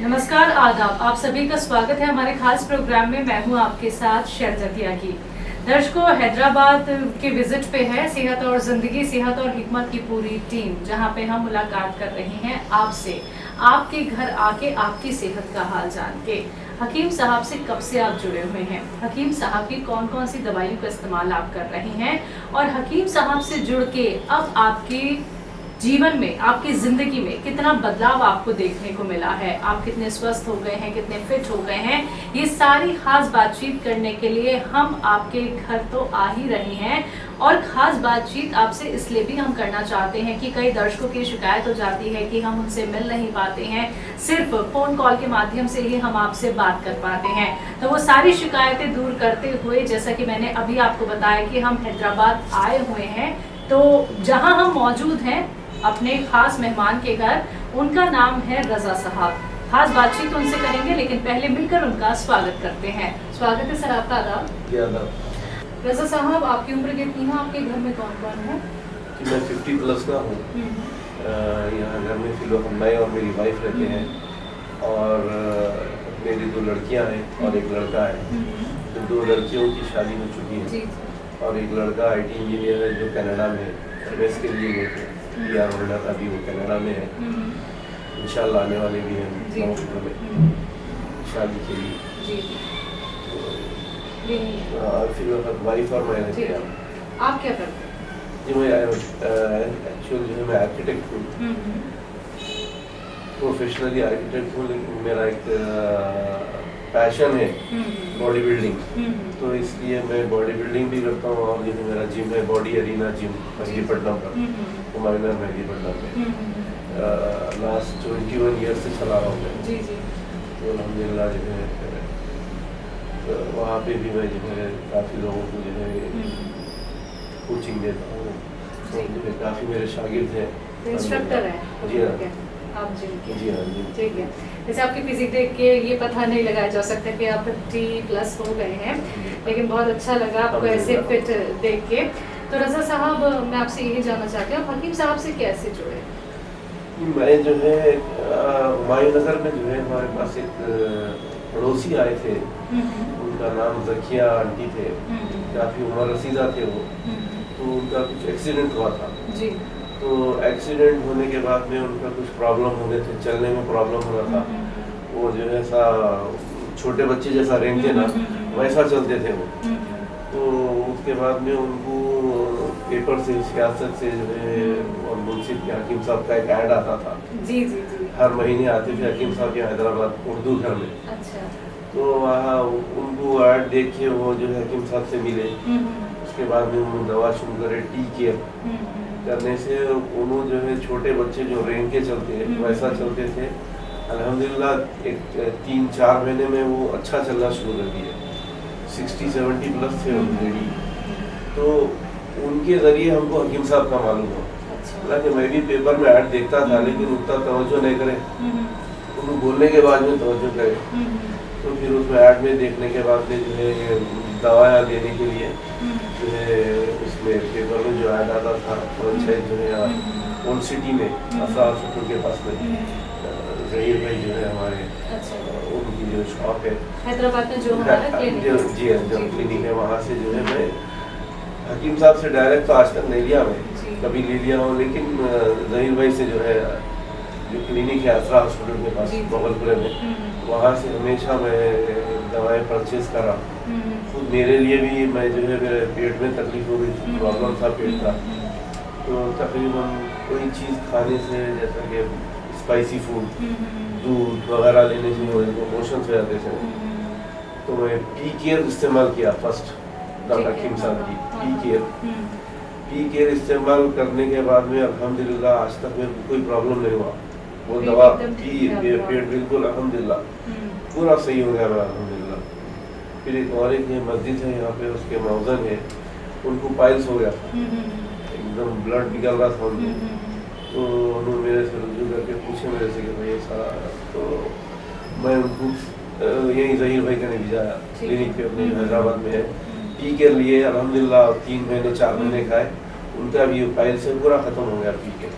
नमस्कार, आदाब। आप सभी का स्वागत है हमारे खास प्रोग्राम में। मैं हूं आपके साथ शरजत त्यागी। दर्शकों, हैदराबाद के विजिट पे है सेहत और जिंदगी, सेहत और हिकमत की पूरी टीम, जहां पे हम मुलाकात कर रहे हैं आपसे, आपके घर आके आपकी सेहत का हाल जान के। हकीम साहब से कब से आप जुड़े हुए हैं, हकीम साहब की कौन कौन सी दवाइयों का इस्तेमाल आप कर रहे हैं, और हकीम साहब से जुड़ के अब आपके जीवन में, आपकी जिंदगी में कितना बदलाव आपको देखने को मिला है, आप कितने स्वस्थ हो गए हैं, कितने फिट हो गए हैं, ये सारी खास बातचीत करने के लिए हम आपके घर तो आ ही रहे हैं। और खास बातचीत आपसे इसलिए भी हम करना चाहते हैं कि कई दर्शकों की शिकायत हो जाती है कि हम उनसे मिल नहीं पाते हैं, सिर्फ फोन कॉल के माध्यम से ही हम आपसे बात कर पाते हैं। तो वो सारी शिकायतें दूर करते हुए, जैसा कि मैंने अभी आपको बताया कि हम हैदराबाद आए हुए हैं, तो जहाँ हम मौजूद हैं अपने खास मेहमान के घर, उनका नाम है रजा साहब। खास बातचीत उनसे करेंगे, लेकिन पहले मिलकर उनका स्वागत करते हैं। स्वागत है सर आपका। आदाब। रजा साहब, आपकी उम्र कितनी है, आपके घर में कौन कौन है? मैं 50 प्लस का हूँ। यहाँ घर में फिलहाल मैं और मेरी वाइफ रहते हैं, और मेरी 2 लड़कियाँ हैं और एक लड़का है। तो 2 लड़कियों की शादी हो चुकी है, और एक लड़का IT इंजीनियर है जो कनाडा में MS के लिए PR होल्डर, अभी वो कनाडा में है। इंशाल्लाह आने वाले भी हैं नवंबर में शादी के लिए। फिर वाइफ और मैं रहते हैं। आप क्या करते हैं? जी, मैं एक्चुअल जो है मैं आर्किटेक्ट हूँ, प्रोफेशनली आर्किटेक्ट हूँ, लेकिन मेरा एक पैशन है बॉडी बिल्डिंग। तो इसलिए मैं बॉडी बिल्डिंग भी करता हूँ, और जो है मेरा जिम है बॉडी अरीना जिम मेहदीपट्टनम पर, हुमायूं मेहदीपट्टनम में लास्ट 21 ईयर से चला रहा हूँ मैं। तो अल्हम्दुलिल्लाह जो है वहाँ पे भी मैं जो है काफ़ी लोगों को जो है कोचिंग देता हूँ। तो जो है काफ़ी मेरे शागिर्द हैं, इंस्ट्रक्टर हैं। जी हाँ, आप जिम के? जी हाँ जी। ठीक है। जैसे आपकी फिजिक देख के ये पता नहीं लगाया जा सकता कि आप 50 प्लस हो गए हैं, लेकिन बहुत अच्छा लगा आपको ऐसे फिट देख के। तो रजा साहब, मैं आपसे यही जानना चाहती हूँ, हकीम साहब से कैसे जुड़े? मैं जो है हुमायूं नगर में जो है हमारे पास एक पड़ोसी आए थे, उनका नाम जकिया आंटी थे, काफ़ी उम्र रसीदा थे वो। तो उनका कुछ एक्सीडेंट हुआ था जी। तो एक्सीडेंट होने के बाद में उनका कुछ प्रॉब्लम हो गए थे, चलने में प्रॉब्लम हो रहा था। वो जो है सा छोटे बच्चे जैसा रेंगते ना, वैसा चलते थे वो। तो उसके बाद में उनको पेपर से, सियासत से जो है, और मुंसिफ के हकीम साहब का एक ऐड आता था। जी। हर महीने आते थे हकीम साहब के हैदराबाद उर्दू घर में। अच्छा। तो वहाँ उनको ऐड देख के वो जो है हकीम साहब से मिले। उसके बाद में उन्होंने दवा शुरू करे, टी केयर करने से उन्होंने जो है छोटे बच्चे जो रेंग के चलते हैं वैसा चलते थे। अल्हम्दुलिल्लाह एक 3-4 महीने में वो अच्छा चलना शुरू कर दिया। 60-70 प्लस थे ऑलरेडी। तो उनके ज़रिए हमको हकीम साहब का मालूम हुआ। हालांकि मैं भी पेपर में ऐड देखता था, लेकिन उतना तवज्जो नहीं करे, उनको बोलने के बाद में तवज्जो करे। तो फिर उसमें ऐड में देखने के बाद में जो है दवाएँ देने के लिए जो है उसमें पेपर में जो ऐड आता था, पंचायत जो है ओल्ड सिटी में असरा हॉस्पिटल के पास में जहीर भाई जो है हमारे, उनकी जो शॉप है हैदराबाद में जो हमारा क्लिनिक, जी हाँ, जो क्लिनिक है, वहाँ से जो है मैं हकीम साहब से डायरेक्ट तो आज तक नहीं लिया, मैं कभी ले लिया हूँ, लेकिन जहीर भाई से जो है जो क्लिनिक है असरा हॉस्पिटल के पास बगलपुरे में, वहाँ से हमेशा मैं दवाएं परचेज करा। खुद मेरे लिए भी मैं जो है मेरे पेट में तकलीफ हो गई थी, प्रॉब्लम था पेट का। तो तकरीबन कोई चीज़ खाने से, जैसा कि स्पाइसी फूड, दूध वगैरह लेने से मुझे मोशंस हो जाते थे। तो मैं पी केयर इस्तेमाल किया फर्स्ट, डॉक्टर हकीम साहब की पी केयर इस्तेमाल करने के बाद में अल्हम्दुलिल्लाह आज तक मेरे को कोई प्रॉब्लम नहीं हुआ। वो दवा पी, पेट बिल्कुल अल्हम्दुलिल्लाह पूरा सही हो गया मेरा अल्हम्दुलिल्लाह। फिर एक और एक मस्जिद है यहाँ पे, उसके मौजन है, उनको पाइल्स हो गया था, एकदम ब्लड निकल रहा था उनको। तो उन्होंने मेरे से रुजू करके पूछे मेरे से कि भाई ऐसा, तो मैं उनको यही जहीर भाई का नहीं भिजाया क्लिनिक पे अपने हैदराबाद में है, पी के लिए अल्हम्दुलिल्लाह 3 महीने 4 महीने खाए, उनका भी फाइल से पूरा खत्म हो गया पी के।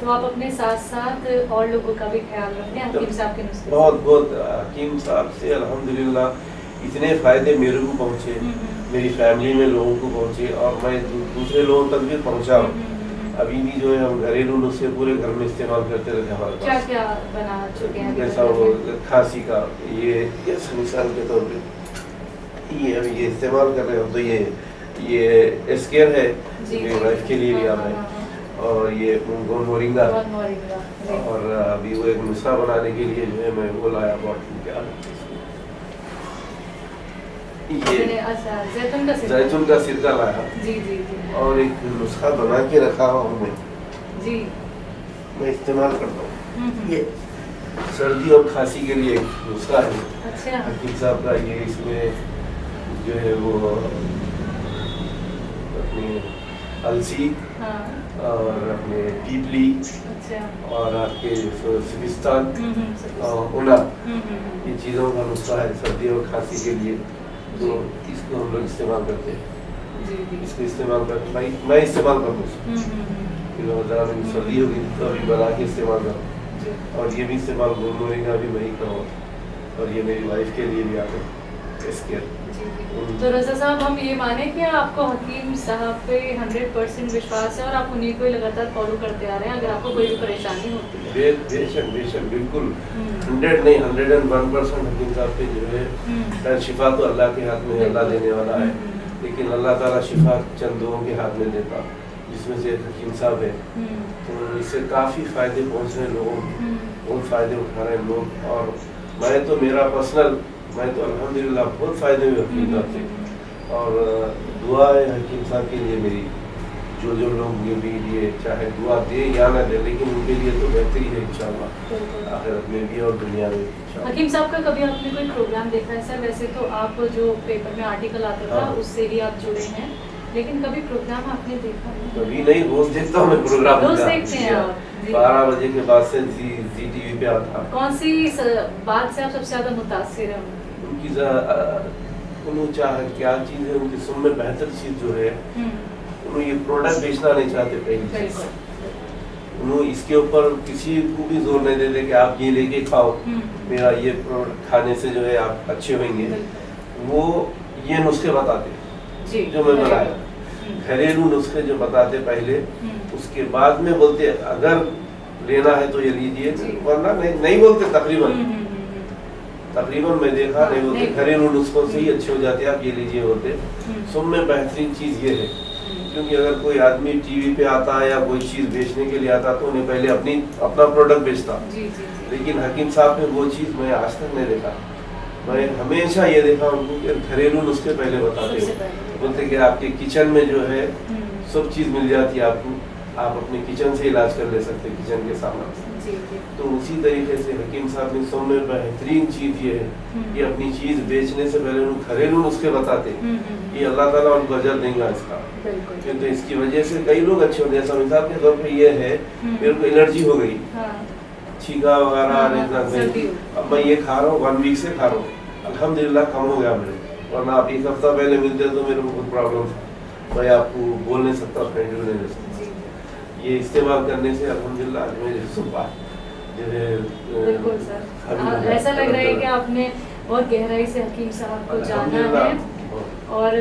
तो आप अपने साथ साथ और लोगों का भी ख्याल रखते हैं हकीम साहब के नुस्खे से? बहुत हकीम साहब से अल्हम्दुलिल्लाह इतने फ़ायदे मेरे को पहुँचे, मेरी फैमिली में लोगों को पहुँचे और मैं दूसरे लोगों तक भी पहुँचा हूँ। अभी भी जो है हम घरेलू नुस्खे पूरे घर में इस्तेमाल करते रहते हैं हमारे क्या पास। क्या बना चुके हैं अभी जैसा तक? वो खांसी का ये मिसाल के तौर पे ये अभी ये इस्तेमाल कर रहे हो तो ये एस्केयर है जी, मेरी जी, वाइफ के लिए लिया मैं, और ये मोरिंगा, मोरिंगा। और अभी वो एक नुस्खा बनाने के लिए जो है मैं वो लाया बॉटल क्या ये अच्छा, जैतून का सिरका लाया, जी जी जी और एक नुस्खा बना के रखा हुआ हूँ जी। मैं इस्तेमाल करता हूँ। ये सर्दी और खांसी के लिए एक नुस्खा है अच्छा। हकीम साहब का। ये इसमें जो है वो अपनी अलसी हाँ। और अपने पीपली अच्छा। और आपके सिविस्तान हम्म। उना, ये चीज़ों का नुस्खा है सर्दी और खांसी के लिए, तो इसको हम लोग इस्तेमाल करते हैं। जी जी। इसको इस्तेमाल करते मैं इस्तेमाल करूँ उसको सर्दी होगी तो अभी बना के इस्तेमाल करूँ, जी और ये भी इस्तेमाल मोरिंगा भी मैं ही करूँ, और ये मेरी वाइफ के लिए भी आता है एस्केयर। जी। तो रज़ा साहब हम ये माने कि आपको हकीम साहब पे 100% विश्वास है और आप उन्हीं को ही लगातार फॉलो करते आ रहे हैं अगर आपको कोई भी परेशानी होती है? बेशक बिल्कुल 100 नहीं 101% हकीम साहब पे जो है शिफा तो अल्लाह के हाथ में है, अल्लाह देने वाला है, लेकिन अल्लाह ताला शिफा चंद लोगों के हाथ में देता, जिसमें से हकीम साहब है। तो इससे काफ़ी फ़ायदे पहुँच रहे हैं लोगों को, बहुत फ़ायदे उठा रहे हैं लोग, और मैं तो मेरा पर्सनल मैं तो अल्हम्दुलिल्लाह बहुत फ़ायदे हुए हकीम साहब से, और दुआ है हकीम साहब के लिए मेरी, जो लोग ये भी लिए चाहे दुआ दे या ना दे, लेकिन उनके लिए तो बेहतरी है इंशाल्लाह आखिरत में भी और दुनिया में भी। हकीम साहब का कभी आपने कोई प्रोग्राम देखा है सर? वैसे तो आप जो पेपर में आर्टिकल आता था हाँ। उससे ही आप जुड़े हैं, लेकिन कभी प्रोग्राम आपने देखा है? कभी नहीं, रोज देखता हूँ मैं प्रोग्राम। रोज देखते हैं आप? 12 बजे के बाद से जी टीवी पे आता। कौन सी बात से आप सबसे ज्यादा मुतासिर हैं? उनकी उन्होंने चाह क्या चीज़ है उनकी सुन में बेहतर चीज़ जो है, उन्होंने ये प्रोडक्ट बेचना नहीं चाहते पहली चीज़, उन्होंने इसके ऊपर किसी को भी जोर नहीं देते कि आप ये लेके खाओ, मेरा ये प्रोडक्ट खाने से जो है आप अच्छे होंगे। वो ये नुस्खे बताते जो मैं बनाया, घरेलू नुस्खे जो बताते पहले, उसके बाद में बोलते अगर लेना है तो ये लीजिए, वरना नहीं बोलते। तकरीबन मैं देखा नहीं बोलते, घरेलू नुस्खों से ही अच्छे हो जाते आप ये लीजिए बोलते। सुन में बेहतरीन चीज़ ये है, क्योंकि अगर कोई आदमी टीवी पे आता है या कोई चीज़ बेचने के लिए आता तो उन्हें पहले अपना प्रोडक्ट बेचता, लेकिन हकीम साहब ने वो चीज़ मैं आज तक नहीं देखा। मैं हमेशा ये देखा उनको कि घरेलू नुस्खे पहले बताते, बोलते कि आपके किचन में जो है सब चीज़ मिल जाती है आपको, आप अपने किचन से इलाज कर ले सकते हैं, किचन के सामान से। तो उसी तरीके से हकीम साहब ने सब में बेहतरीन चीज़ ये है कि अपनी चीज़ बेचने से पहले उनको घरेलू नुस्खे बताते, ये अल्लाह ताला उनको अजर देगा इसका। तो इसकी वजह से कई लोग अच्छे होते हैं। जैसा मिसाल के तौर पे ये है, मेरे को एलर्जी हो गई, छींका वगैरह, अब मैं ये खा रहा हूँ 1 वीक से खा रहा हूँ, अल्हम्दुलिल्लाह कम हो गया मेरे, वरना आप 1 हफ्ता पहले मिलते तो मेरे को कुछ प्रॉब्लम था, मैं आपको बोल नहीं सकता, फ्रेंड नहीं दे सकता। ये इस्तेमाल करने से अल्हम्दुलिल्लाह मेरे सुबह जो है बिल्कुल सर, ऐसा लग रहा है कि आपने बहुत गहराई से हकीम साहब को जाना है, और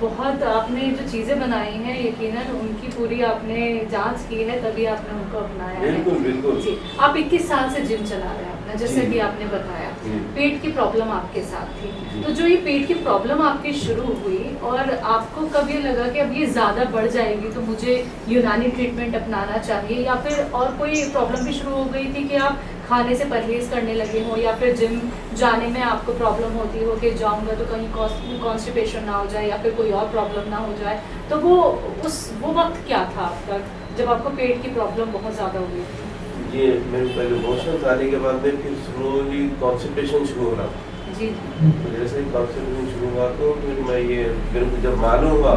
बहुत आपने जो चीज़ें बनाई हैं यकीनन उनकी पूरी आपने जांच की है, तभी आपने उनको अपनाया है। बिल्कुल जी। आप 21 साल से जिम चला रहे हैं अपना, जैसे कि आपने बताया पेट की प्रॉब्लम आपके साथ थी, तो जो ये पेट की प्रॉब्लम आपकी शुरू हुई और आपको कब ये लगा कि अब ये ज़्यादा बढ़ जाएगी तो मुझे यूनानी ट्रीटमेंट अपनाना चाहिए, या फिर और कोई प्रॉब्लम भी शुरू हो गई थी कि आप खाने से परहेज करने लगे हो, या फिर जिम जाने में आपको प्रॉब्लम होती हो कि जाऊंगा तो कहीं कॉन्स्टिपेशन ना हो जाए या फिर कोई और प्रॉब्लम ना हो जाए, तो वो वक्त क्या था आपका जब आपको पेट की प्रॉब्लम बहुत ज़्यादा हो गई थी? ये मेरे पहले मोशन आने के बाद में फिर स्लोली कॉन्स्टिपेशन शुरू हो रहा जी। तो जैसे ही कॉन्स्टिपेशन शुरू हुआ तो फिर मैं ये मेरे को जब मालूम हुआ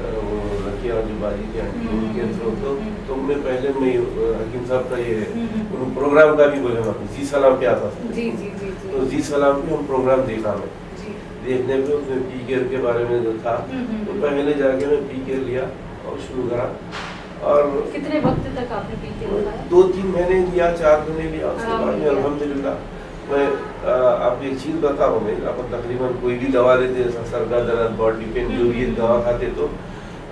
वो रखिया जो बाजी की आंटी उनके थ्रू, तो मैं पहले मैं हकीम साहब का ये उन प्रोग्राम का भी बोले जी सलाम पे आता था, तो जी सलाम पे हम प्रोग्राम देखा मैं, देखने पे उसमें पी केयर के बारे में जो था, तो पहले जाके मैं पी केयर लिया और शुरू करा, और कितने वक्त तक आपने पीके रखा? 2-3 महीने लिया, 4 महीने लिया, उसके बाद में अल्हम्दुलिल्लाह। मैं आपको एक चीज़ बताऊँ, मैं अपन तकरीबन कोई भी दवा लेते जैसा सर का दर्द, बॉडी पेन, जो भी दवा खाते तो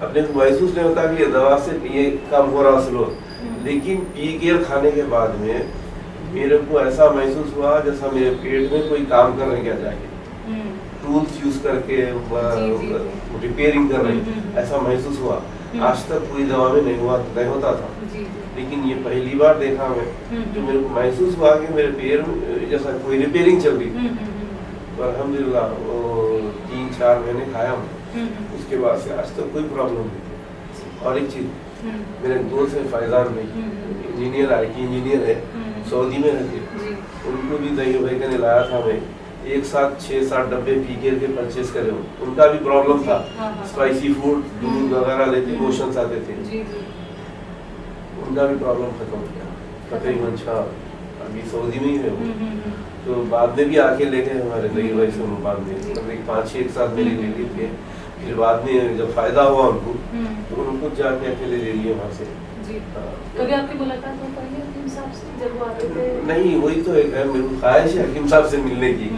अपने को महसूस नहीं होता कि ये दवा से ये कम हो रहा स्लो, लेकिन पी केयर खाने के बाद में मेरे को ऐसा महसूस हुआ जैसा मेरे पेट में कोई काम करने क्या जाके टूल्स यूज करके रिपेयरिंग कर रहे, ऐसा महसूस हुआ। आज तक कोई दवा में नहीं होता था, लेकिन ये पहली बार देखा मैं जो मेरे को महसूस हुआ कि मेरे पैर में जैसा कोई रिपेयरिंग चल रही। तो अल्हम्दुलिल्लाह वो 3-4 महीने खाया मैं, उसके बाद से आज तक कोई प्रॉब्लम नहीं थी। और एक चीज, मेरे दोस्त है फैजान भाई, इंजीनियर, IT इंजीनियर है, सऊदी में रहते, उनको भी दही भाई का लाया था मैं, एक साथ 6-7 डब्बे पीके के परचेज करे हो। उनका भी प्रॉब्लम था, स्पाइसी फूड, दूध वगैरह लेते, मोशंस आते थे, उनका भी प्रॉब्लम खत्म हो गया तकरीबन। अच्छा अभी सऊदी में ही है वो, तो बाद में भी आके लेके हमारे दही भाई से बाद में मतलब 5-6 एक साथ मेरे ले लिए थे। फिर बाद में जब फायदा हुआ उनको तो उनको जाके अकेले ले लिए वहाँ से। कभी आपकी मुलाकात हो पाई हकीम साहब से जब वो आते थे? नहीं, वही तो एक है मेरी ख्वाहिश है हकीम साहब से मिलने की।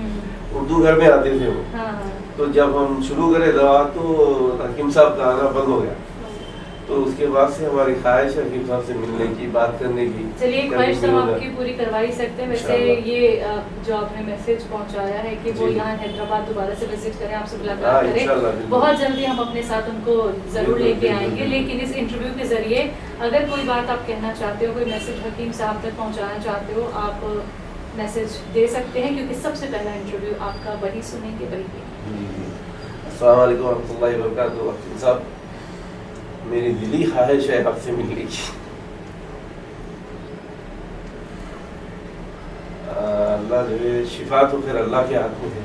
उर्दू घर में आते थे वो, तो जब हम शुरू करे दवा तो हकीम साहब का आना बंद हो गया, तो उसके बाद से हमारी ख्वाहिश है हकीम साहब से मिलने की, बात करने की। चलिए ख्वाहिश तो आपकी पूरी करवा ही सकते हैं। वैसे ये जो आपने मैसेज पहुंचाया है कि वो यहाँ हैदराबाद दोबारा से विजिट करें, आपसे मुलाकात करें, बहुत जल्दी हम अपने साथ उनको जरूर लेके आएंगे। लेकिन इस इंटरव्यू के जरिए अगर कोई बात आप कहना चाहते हो, कोई मैसेज हकीम साहब तक पहुँचाना चाहते हो, आप मैसेज दे सकते हैं, क्योंकि सबसे पहला इंटरव्यू आपका वही सुनेंगे वही। अस्सलाम वालेकुम रहमतुल्लाहि व बरकातहू। हकीम साहब, मेरी दिली ख्वाहिश है आपसे मिलने की। अल्लाह जो है शिफा तो फिर अल्लाह के हाथ में है,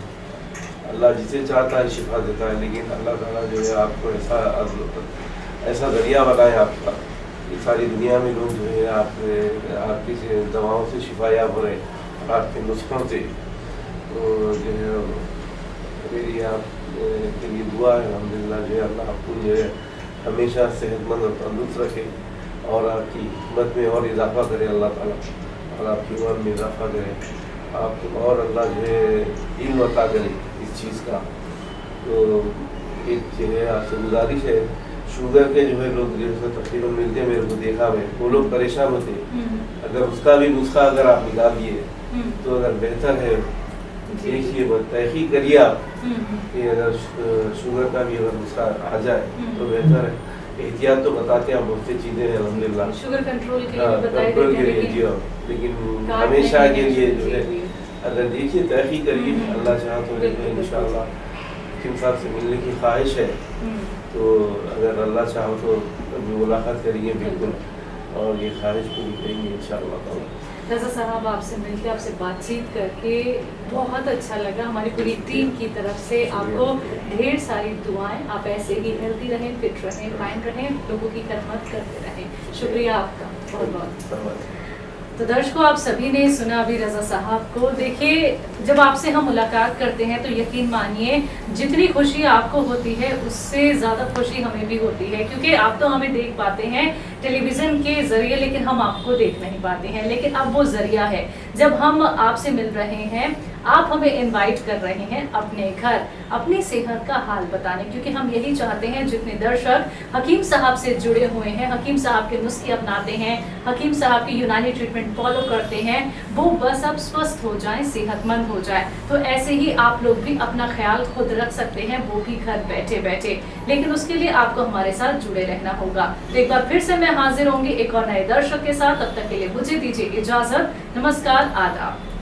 अल्लाह जिसे चाहता है शिफा देता है, लेकिन अल्लाह ताला जो है आपको ऐसा जरिया बनाए आपका, ये सारी दुनिया में लोग जो है आपकी दवाओं से शिफायाब हो रहे, आपके नुस्खों से। तो जो है मेरी आप के लिए दुआ है, अल्हम्दुलिल्लाह जो है अल्लाह आपको जो है हमेशा सेहतमंद और तंदुरुस्त रखे और आपकी हिम्मत में और इजाफा करे अल्लाह ताला, और आपकी उम्र में इजाफा करे, आपको और अल्लाह जो है इल्म अता करे इस चीज़ का। तो एक जो है आपसे गुजारिश है, शुगर के जो है लोग जैसे तकरीबन मिलते हैं, मेरे को देखा मैं, वो लोग परेशान होते, अगर उसका भी नुस्खा अगर आप निकाल दिए तो अगर बेहतर है, देखिए तहकीक करिए आप कि अगर शुगर का भी अगर नुस्खा आ जाए तो बेहतर है। एहतियात तो बताते हैं बहुत सी चीज़ें हैं अल्हम्दुलिल्लाह, शुगर कंट्रोल के लिए बताए कंट्रोल के लिए जी, लेकिन हमेशा के लिए जो है अगर देखिए तहकीक करिए, अल्लाह चाहा तो इंशाअल्लाह हकीम साहब से मिलने की ख्वाहिश है। तो अगर अल्लाह चाहो तो कभी मुलाकात करेंगे बिल्कुल, और ये ख्वाहिश पूरी करेंगे इंशाअल्लाह। रज़ा साहब, आपसे मिलकर, आपसे बातचीत करके बहुत अच्छा लगा। हमारी पूरी टीम की तरफ से आपको ढेर सारी दुआएं, आप ऐसे ही हेल्दी रहें, फिट रहें, फाइन रहें, लोगों की खिदमत करते रहें। शुक्रिया आपका बहुत बहुत। तो दर्शकों, आप सभी ने सुना अभी रज़ा साहब को। देखिए, जब आपसे हम मुलाकात करते हैं तो यकीन मानिए जितनी खुशी आपको होती है उससे ज़्यादा खुशी हमें भी होती है, क्योंकि आप तो हमें देख पाते हैं टेलीविज़न के ज़रिए, लेकिन हम आपको देख नहीं पाते हैं। लेकिन अब वो ज़रिया है, जब हम आपसे मिल रहे हैं, आप हमें इनवाइट कर रहे हैं अपने घर अपनी सेहत का हाल बताने, क्योंकि हम यही चाहते हैं जितने दर्शक हकीम साहब से जुड़े हुए हैं, हकीम साहब के नुस्खे अपनाते हैं, हकीम साहब की यूनानी ट्रीटमेंट फॉलो करते हैं, वो बस अब स्वस्थ हो जाएं, सेहतमंद हो जाएं। तो ऐसे ही आप लोग भी अपना ख्याल खुद रख सकते हैं, वो भी घर बैठे बैठे। लेकिन उसके लिए आपको हमारे साथ जुड़े रहना होगा। तो एक बार फिर से मैं हाजिर होंगी एक और नए दर्शक के साथ, तब तक के लिए मुझे दीजिए इजाजत। नमस्कार, आदाब।